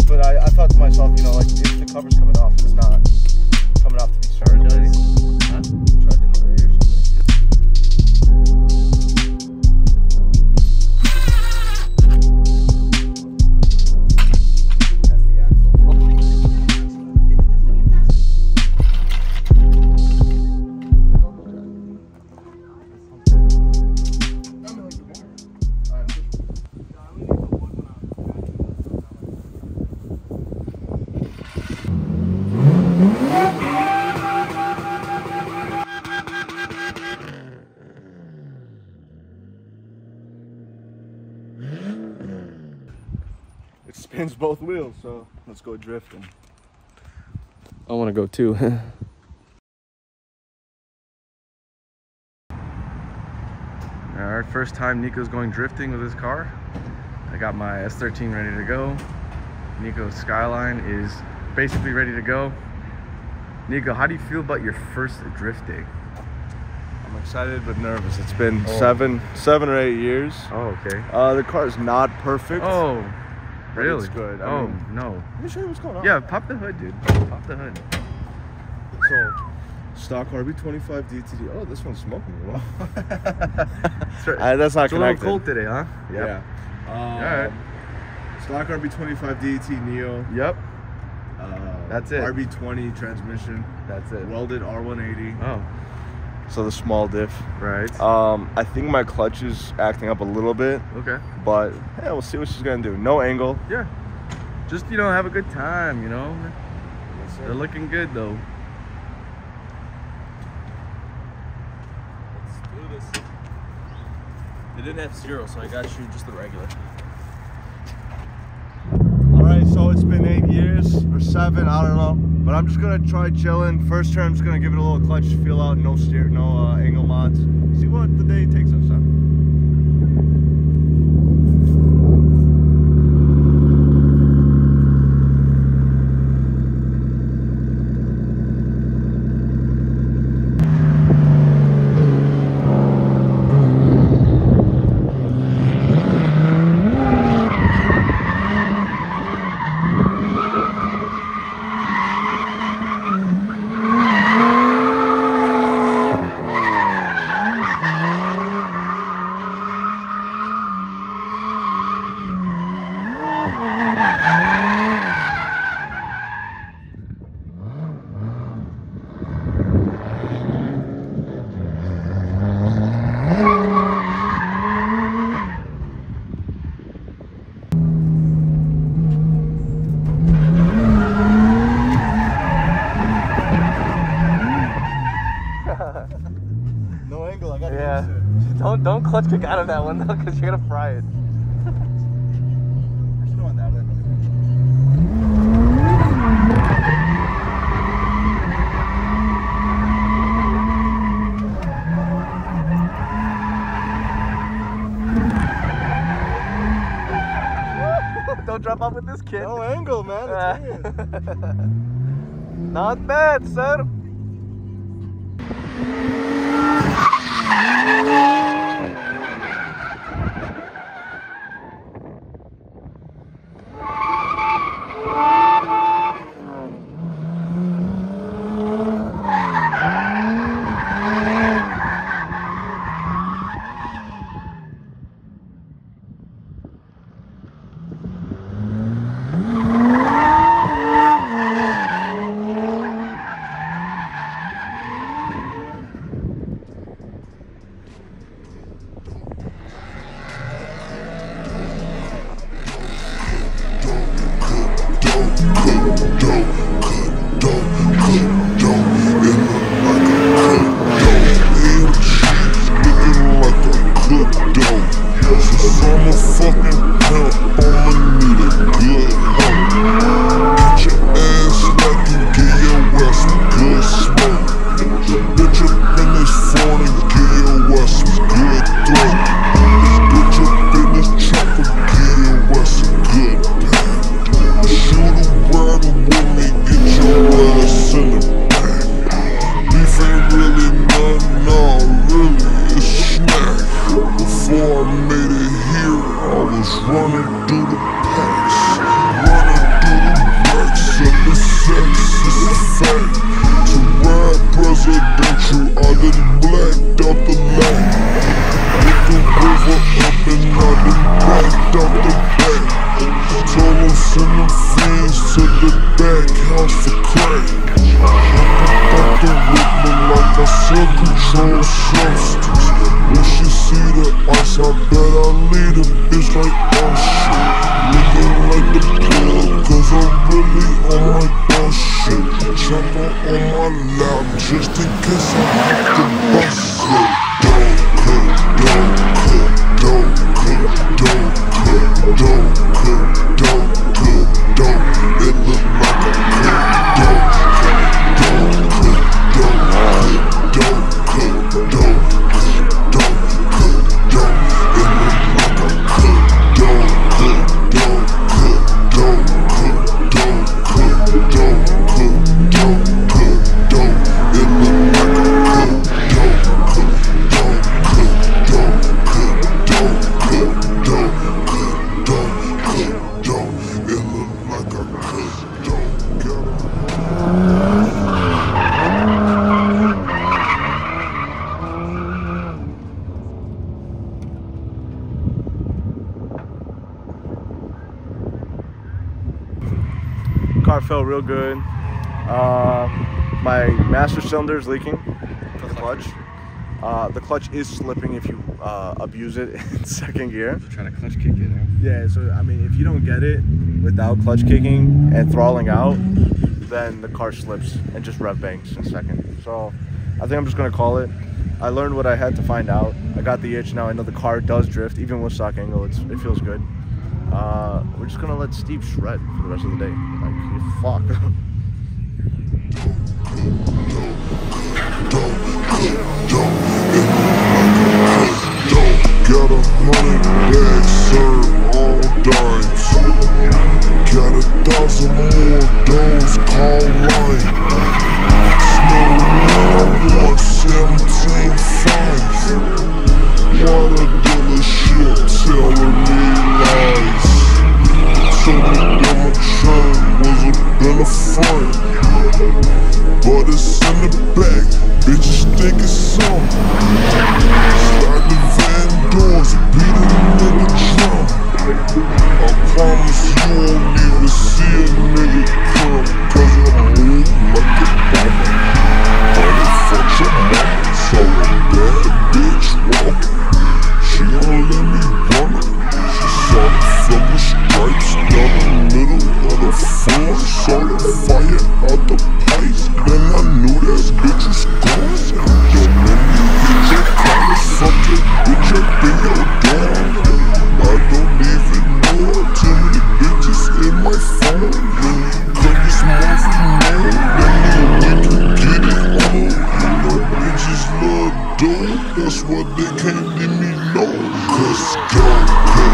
But I thought to myself, you know, like if the cover's coming off, it's not coming off to be started. Huh? Tried in the way or something. That's the axle. It spins both wheels, so let's go drifting. I want to go too. Alright, first time Nico's going drifting with his car. I got my S13 ready to go. Nico's Skyline is basically ready to go. Nico, how do you feel about your first drifting? I'm excited but nervous. It's been seven or 8 years. Oh, okay. The car is not perfect. Oh, really? It's good. I mean, no. Let me show you what's going on. Yeah, pop the hood, dude. Pop the hood. So, stock RB25DET. Oh, this one's smoking a lot. That's not it's connected. a little cold today, huh? Yep. Yeah. Alright. Stock RB25DET Neo. Yep. That's it. RB20 transmission. That's it. Welded R180. Oh. So the small diff. Right. I think my clutch is acting up a little bit. Okay. But yeah, we'll see what she's gonna do. No angle. Yeah. Just, you know, have a good time, you know. Yes, sir. They're looking good though. Let's do this. They didn't have 0, so I got you just the regular. Alright, so it's been 8 years or 7, I don't know. But I'm just gonna try chilling. First turn, I'm just gonna give it a little clutch feel out, no steer, no angle mods. See what the day takes us, huh? No angle, I got it. Yeah. Don't clutch kick out of that one though, because you're gonna fry it. There's no on that way. Don't drop off with this kid. No angle, man. It's weird. Not bad, sir. was running through the packs, running through the racks, and the sex is a fact. To ride presidential, I done blacked out the light. Hit the river up and I done backed out the back. Told them send them fiends to the back house for crack. Up the rhythm like I said, control substance. When she see the ice, I bet I lead a bitch like shit. Looking like the plug, cause I'm really on my boss shit. Chopper on my lap, just in case I have to bust it. Don't cook, don't cook, don't cook, don't cook, don't cook, don't cook, don't. It look like a cook, don't cook, don't cook, don't cook, don't cook, don't. Car felt real good. My master cylinder is leaking for the clutch. The clutch is slipping if you abuse it in second gear. You're trying to clutch kick it, huh? Yeah, so I mean, if you don't get it without clutch kicking and throttling out, then the car slips and just rev banks in second. So I think I'm just gonna call it. I learned what I had to find out. I got the itch now. I know the car does drift, even with stock angle. It feels good. We're just gonna let Steve shred for the rest of the day. Like, fuck. Got 100 bags served, all dimes. Got 1,000 more those, call line. Snow I want 17.5. What a dealership telling me lies. Told me that my train was a bill of front, but it's in the back, bitches think it's something. Slide the van doors, beat a nigga drum. I promise you won't even see a nigga come, cause I move like a bomber. Honey, fuck your mama, so a bad bitch walking. She don't let me run her. She saw the fucking stripes down the middle of the floor. Saw the fire out the pipes, then I knew that bitch was gone. Don't let me hit your collar, fuck your bitch up in your dorm. I don't even know her, too many bitches in my phone. Let me cut this motherfucker more, let me get it on. No bitches love dope, that's why they can't leave me alone. Cause go, go.